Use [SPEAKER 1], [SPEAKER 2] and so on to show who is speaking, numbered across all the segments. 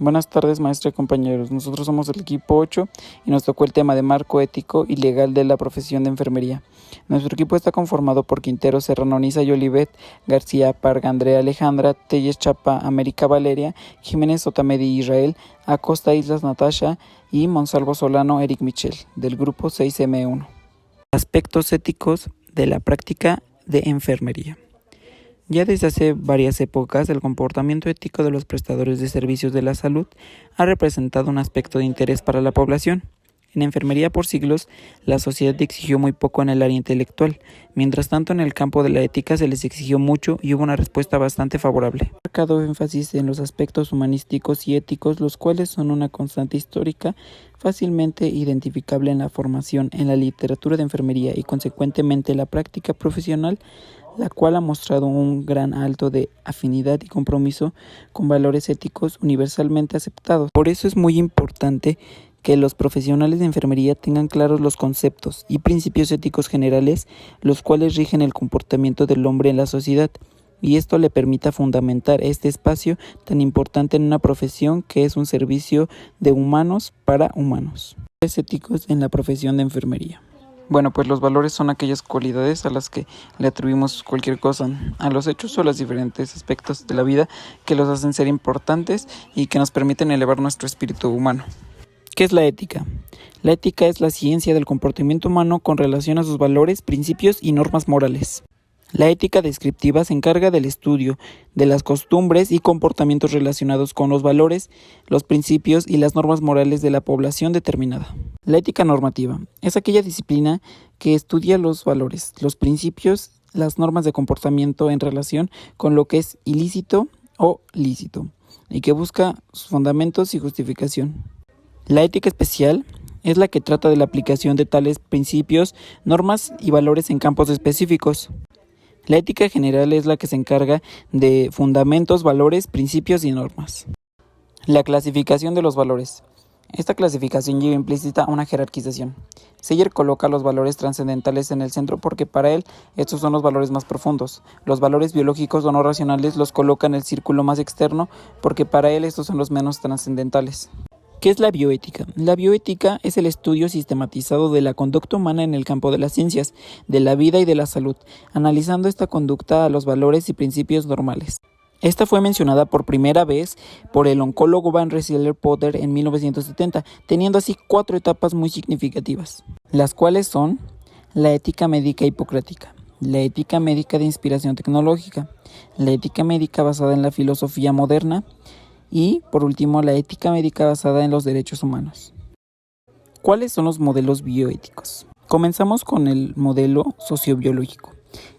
[SPEAKER 1] Buenas tardes, maestra y compañeros. Nosotros somos el equipo 8 y nos tocó el tema de marco ético y legal de la profesión de enfermería. Nuestro equipo está conformado por Quintero, Serrano, Nisa y Olivet, García, Parga, Andrea, Alejandra, Telles, Chapa, América, Valeria, Jiménez, Otamedi, Israel, Acosta, Islas, Natasha y Monsalvo Solano, Eric Michel, del grupo 6M1. Aspectos éticos de la práctica de enfermería. Ya desde hace varias épocas, el comportamiento ético de los prestadores de servicios de la salud ha representado un aspecto de interés para la población. En enfermería por siglos, la sociedad exigió muy poco en el área intelectual, mientras tanto en el campo de la ética se les exigió mucho y hubo una respuesta bastante favorable. Ha marcado énfasis en los aspectos humanísticos y éticos, los cuales son una constante histórica fácilmente identificable en la formación, en la literatura de enfermería y consecuentemente la práctica profesional, la cual ha mostrado un gran alto de afinidad y compromiso con valores éticos universalmente aceptados. Por eso es muy importante que los profesionales de enfermería tengan claros los conceptos y principios éticos generales, los cuales rigen el comportamiento del hombre en la sociedad, y esto le permita fundamentar este espacio tan importante en una profesión que es un servicio de humanos para humanos. Valores éticos en la profesión de enfermería. Bueno, pues los valores son aquellas cualidades a las que le atribuimos cualquier cosa, a los hechos o a los diferentes aspectos de la vida que los hacen ser importantes y que nos permiten elevar nuestro espíritu humano. ¿Qué es la ética? La ética es la ciencia del comportamiento humano con relación a sus valores, principios y normas morales. La ética descriptiva se encarga del estudio de las costumbres y comportamientos relacionados con los valores, los principios y las normas morales de la población determinada. La ética normativa es aquella disciplina que estudia los valores, los principios, las normas de comportamiento en relación con lo que es ilícito o lícito y que busca sus fundamentos y justificación. La ética especial es la que trata de la aplicación de tales principios, normas y valores en campos específicos. La ética general es la que se encarga de fundamentos, valores, principios y normas. La clasificación de los valores. Esta clasificación lleva implícita una jerarquización. Seyer coloca los valores trascendentales en el centro porque para él estos son los valores más profundos. Los valores biológicos o no racionales los coloca en el círculo más externo porque para él estos son los menos trascendentales. ¿Qué es la bioética? La bioética es el estudio sistematizado de la conducta humana en el campo de las ciencias, de la vida y de la salud, analizando esta conducta a los valores y principios normales. Esta fue mencionada por primera vez por el oncólogo Van Rensselaer-Potter en 1970, teniendo así 4 etapas muy significativas, las cuales son la ética médica hipocrática, la ética médica de inspiración tecnológica, la ética médica basada en la filosofía moderna, y, por último, la ética médica basada en los derechos humanos. ¿Cuáles son los modelos bioéticos? Comenzamos con el modelo sociobiológico.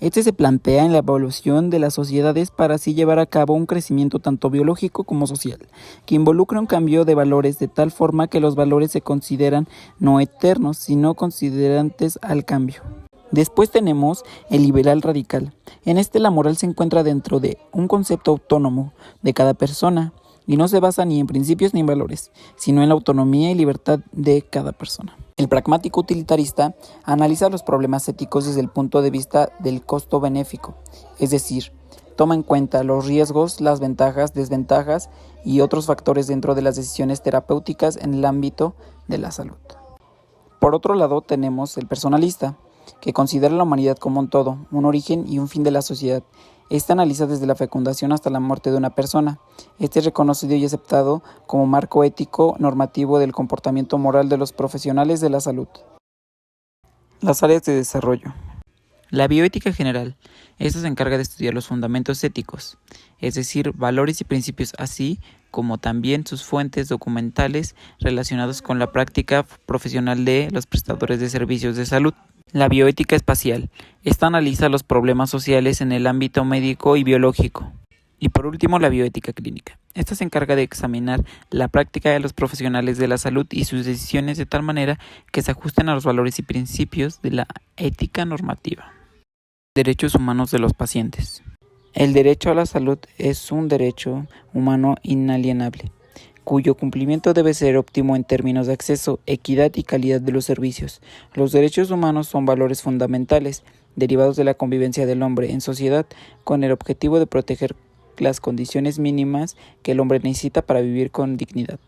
[SPEAKER 1] Este se plantea en la evolución de las sociedades para así llevar a cabo un crecimiento tanto biológico como social, que involucra un cambio de valores de tal forma que los valores se consideran no eternos, sino considerantes al cambio. Después tenemos el liberal radical. En este la moral se encuentra dentro de un concepto autónomo de cada persona, y no se basa ni en principios ni en valores, sino en la autonomía y libertad de cada persona. El pragmático utilitarista analiza los problemas éticos desde el punto de vista del costo benéfico, es decir, toma en cuenta los riesgos, las ventajas, desventajas y otros factores dentro de las decisiones terapéuticas en el ámbito de la salud. Por otro lado tenemos el personalista, que considera la humanidad como un todo, un origen y un fin de la sociedad. Este analiza desde la fecundación hasta la muerte de una persona. Este es reconocido y aceptado como marco ético normativo del comportamiento moral de los profesionales de la salud. Las áreas de desarrollo. La bioética general. Esta se encarga de estudiar los fundamentos éticos, es decir, valores y principios, así como también sus fuentes documentales relacionados con la práctica profesional de los prestadores de servicios de salud. La bioética espacial. Esta analiza los problemas sociales en el ámbito médico y biológico. Y por último, la bioética clínica. Esta se encarga de examinar la práctica de los profesionales de la salud y sus decisiones de tal manera que se ajusten a los valores y principios de la ética normativa. Derechos humanos de los pacientes. El derecho a la salud es un derecho humano inalienable, cuyo cumplimiento debe ser óptimo en términos de acceso, equidad y calidad de los servicios. Los derechos humanos son valores fundamentales, derivados de la convivencia del hombre en sociedad, con el objetivo de proteger las condiciones mínimas que el hombre necesita para vivir con dignidad.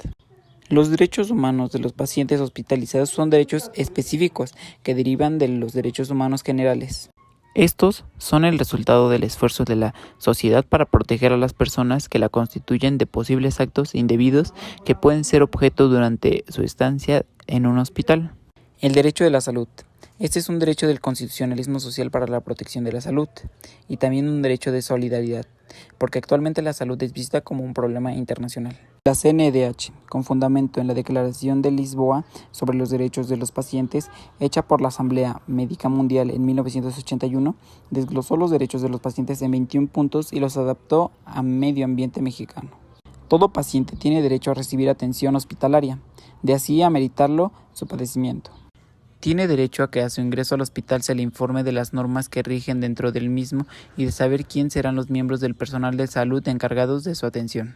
[SPEAKER 1] Los derechos humanos de los pacientes hospitalizados son derechos específicos que derivan de los derechos humanos generales. Estos son el resultado del esfuerzo de la sociedad para proteger a las personas que la constituyen de posibles actos indebidos que pueden ser objeto durante su estancia en un hospital. El derecho de la salud. Este es un derecho del constitucionalismo social para la protección de la salud y también un derecho de solidaridad, porque actualmente la salud es vista como un problema internacional. La CNDH, con fundamento en la Declaración de Lisboa sobre los derechos de los pacientes, hecha por la Asamblea Médica Mundial en 1981, desglosó los derechos de los pacientes en 21 puntos y los adaptó a medio ambiente mexicano. Todo paciente tiene derecho a recibir atención hospitalaria, de así ameritarlo su padecimiento. Tiene derecho a que a su ingreso al hospital se le informe de las normas que rigen dentro del mismo y de saber quién serán los miembros del personal de salud encargados de su atención.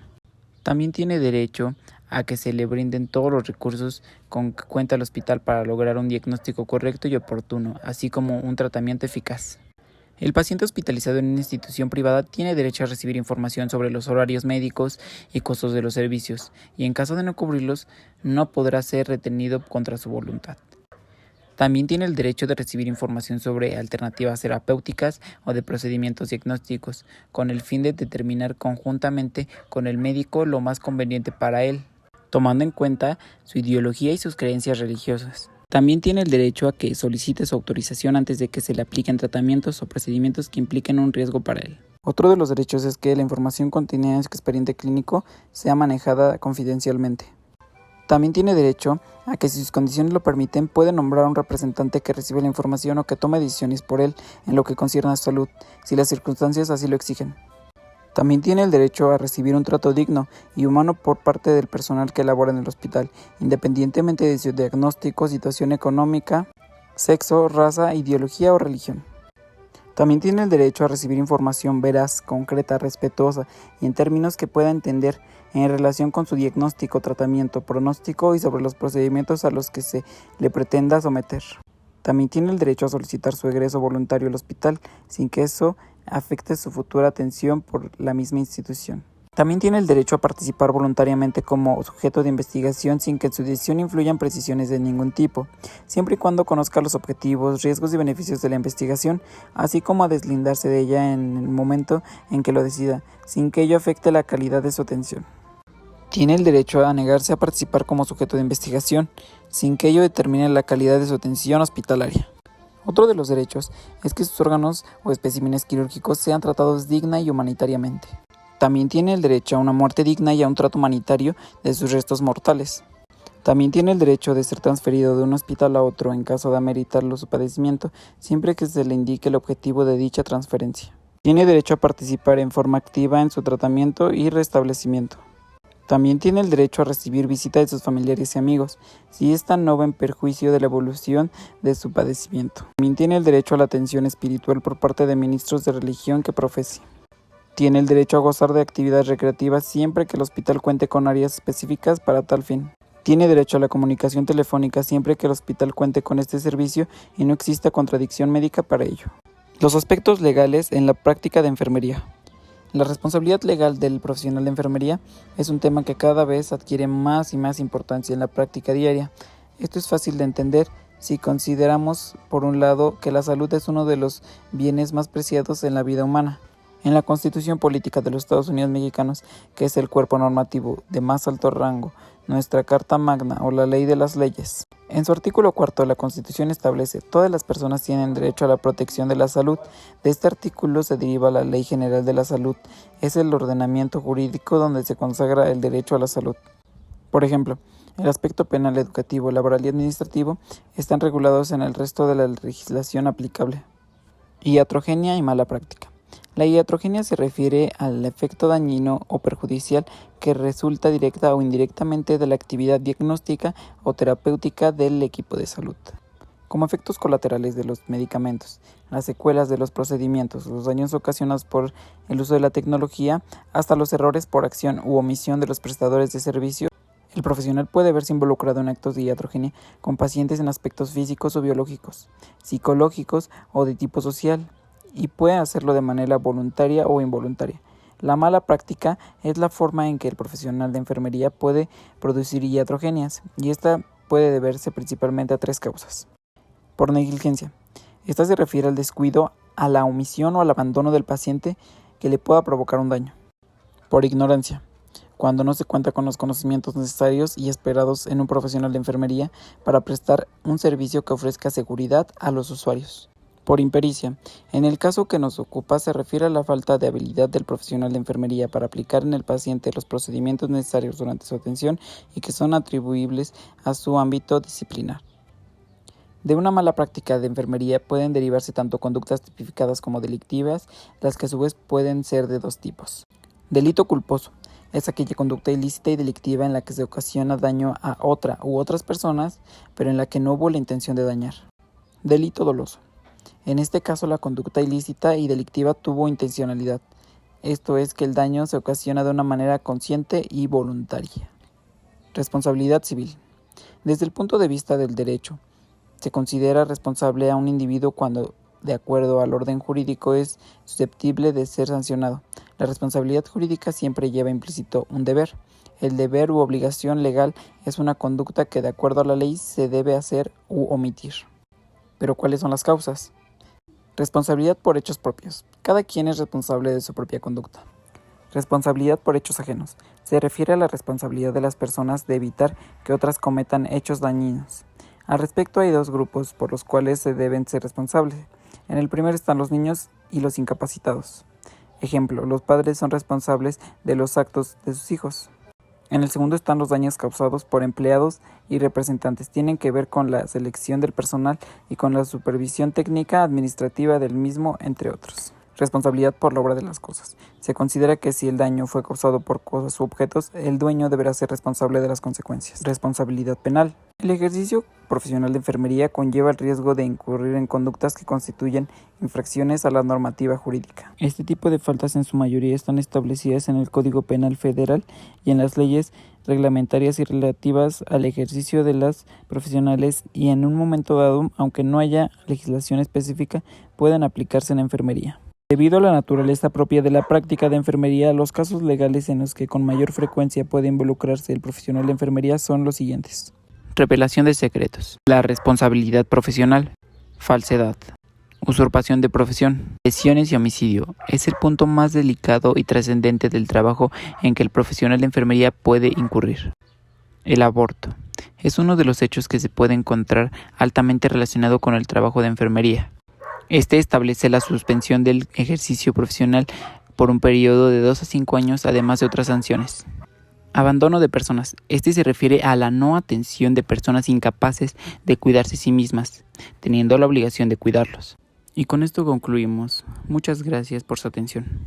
[SPEAKER 1] También tiene derecho a que se le brinden todos los recursos con que cuenta el hospital para lograr un diagnóstico correcto y oportuno, así como un tratamiento eficaz. El paciente hospitalizado en una institución privada tiene derecho a recibir información sobre los horarios médicos y costos de los servicios, y en caso de no cubrirlos, no podrá ser retenido contra su voluntad. También tiene el derecho de recibir información sobre alternativas terapéuticas o de procedimientos diagnósticos, con el fin de determinar conjuntamente con el médico lo más conveniente para él, tomando en cuenta su ideología y sus creencias religiosas. También tiene el derecho a que solicite su autorización antes de que se le apliquen tratamientos o procedimientos que impliquen un riesgo para él. Otro de los derechos es que la información contenida en su expediente clínico sea manejada confidencialmente. También tiene derecho a que, si sus condiciones lo permiten, puede nombrar a un representante que reciba la información o que tome decisiones por él en lo que concierne a su salud, si las circunstancias así lo exigen. También tiene el derecho a recibir un trato digno y humano por parte del personal que labora en el hospital, independientemente de su diagnóstico, situación económica, sexo, raza, ideología o religión. También tiene el derecho a recibir información veraz, concreta, respetuosa y en términos que pueda entender en relación con su diagnóstico, tratamiento, pronóstico y sobre los procedimientos a los que se le pretenda someter. También tiene el derecho a solicitar su egreso voluntario al hospital sin que eso afecte su futura atención por la misma institución. También tiene el derecho a participar voluntariamente como sujeto de investigación sin que en su decisión influyan precisiones de ningún tipo, siempre y cuando conozca los objetivos, riesgos y beneficios de la investigación, así como a deslindarse de ella en el momento en que lo decida, sin que ello afecte la calidad de su atención. Tiene el derecho a negarse a participar como sujeto de investigación, sin que ello determine la calidad de su atención hospitalaria. Otro de los derechos es que sus órganos o especímenes quirúrgicos sean tratados digna y humanitariamente. También tiene el derecho a una muerte digna y a un trato humanitario de sus restos mortales. También tiene el derecho de ser transferido de un hospital a otro en caso de ameritarlo su padecimiento, siempre que se le indique el objetivo de dicha transferencia. Tiene derecho a participar en forma activa en su tratamiento y restablecimiento. También tiene el derecho a recibir visita de sus familiares y amigos, si ésta no va en perjuicio de la evolución de su padecimiento. También tiene el derecho a la atención espiritual por parte de ministros de religión que profese. Tiene el derecho a gozar de actividades recreativas siempre que el hospital cuente con áreas específicas para tal fin. Tiene derecho a la comunicación telefónica siempre que el hospital cuente con este servicio y no exista contradicción médica para ello. Los aspectos legales en la práctica de enfermería. La responsabilidad legal del profesional de enfermería es un tema que cada vez adquiere más y más importancia en la práctica diaria. Esto es fácil de entender si consideramos, por un lado, que la salud es uno de los bienes más preciados en la vida humana. En la Constitución Política de los Estados Unidos Mexicanos, que es el cuerpo normativo de más alto rango, nuestra Carta Magna o la Ley de las Leyes. En su artículo 4, la Constitución establece: todas las personas tienen derecho a la protección de la salud. De este artículo se deriva la Ley General de la Salud. Es el ordenamiento jurídico donde se consagra el derecho a la salud. Por ejemplo, el aspecto penal, educativo, laboral y administrativo están regulados en el resto de la legislación aplicable. Iatrogenia y mala práctica. La iatrogenia se refiere al efecto dañino o perjudicial que resulta directa o indirectamente de la actividad diagnóstica o terapéutica del equipo de salud, como efectos colaterales de los medicamentos, las secuelas de los procedimientos, los daños ocasionados por el uso de la tecnología, hasta los errores por acción u omisión de los prestadores de servicio. El profesional puede verse involucrado en actos de iatrogenia con pacientes en aspectos físicos o biológicos, psicológicos o de tipo social, y puede hacerlo de manera voluntaria o involuntaria. La mala práctica es la forma en que el profesional de enfermería puede producir iatrogenias, y esta puede deberse principalmente a 3 causas. Por negligencia. Esta se refiere al descuido, a la omisión o al abandono del paciente que le pueda provocar un daño. Por ignorancia. Cuando no se cuenta con los conocimientos necesarios y esperados en un profesional de enfermería para prestar un servicio que ofrezca seguridad a los usuarios. Por impericia. En el caso que nos ocupa se refiere a la falta de habilidad del profesional de enfermería para aplicar en el paciente los procedimientos necesarios durante su atención y que son atribuibles a su ámbito disciplinar. De una mala práctica de enfermería pueden derivarse tanto conductas tipificadas como delictivas, las que a su vez pueden ser de 2 tipos. Delito culposo. Es aquella conducta ilícita y delictiva en la que se ocasiona daño a otra u otras personas, pero en la que no hubo la intención de dañar. Delito doloso. En este caso, la conducta ilícita y delictiva tuvo intencionalidad, esto es que el daño se ocasiona de una manera consciente y voluntaria. Responsabilidad civil. Desde el punto de vista del derecho, se considera responsable a un individuo cuando, de acuerdo al orden jurídico, es susceptible de ser sancionado. La responsabilidad jurídica siempre lleva implícito un deber. El deber u obligación legal es una conducta que, de acuerdo a la ley, se debe hacer u omitir. ¿Pero cuáles son las causas? Responsabilidad por hechos propios. Cada quien es responsable de su propia conducta. Responsabilidad por hechos ajenos. Se refiere a la responsabilidad de las personas de evitar que otras cometan hechos dañinos. Al respecto hay 2 grupos por los cuales se deben ser responsables. En el primero están los niños y los incapacitados. Ejemplo, los padres son responsables de los actos de sus hijos. En el segundo están los daños causados por empleados y representantes. Tienen que ver con la selección del personal y con la supervisión técnica administrativa del mismo, entre otros. Responsabilidad por la obra de las cosas. Se considera que si el daño fue causado por cosas u objetos, el dueño deberá ser responsable de las consecuencias. Responsabilidad penal. El ejercicio profesional de enfermería conlleva el riesgo de incurrir en conductas que constituyen infracciones a la normativa jurídica. Este tipo de faltas en su mayoría están establecidas en el Código Penal Federal y en las leyes reglamentarias y relativas al ejercicio de las profesionales y en un momento dado, aunque no haya legislación específica, pueden aplicarse en enfermería. Debido a la naturaleza propia de la práctica de enfermería, los casos legales en los que con mayor frecuencia puede involucrarse el profesional de enfermería son los siguientes. Revelación de secretos. La responsabilidad profesional. Falsedad. Usurpación de profesión. Lesiones y homicidio. Es el punto más delicado y trascendente del trabajo en que el profesional de enfermería puede incurrir. El aborto. Es uno de los hechos que se puede encontrar altamente relacionado con el trabajo de enfermería. Este establece la suspensión del ejercicio profesional por un periodo de 2 a 5 años, además de otras sanciones. Abandono de personas. Este se refiere a la no atención de personas incapaces de cuidarse a sí mismas, teniendo la obligación de cuidarlos. Y con esto concluimos. Muchas gracias por su atención.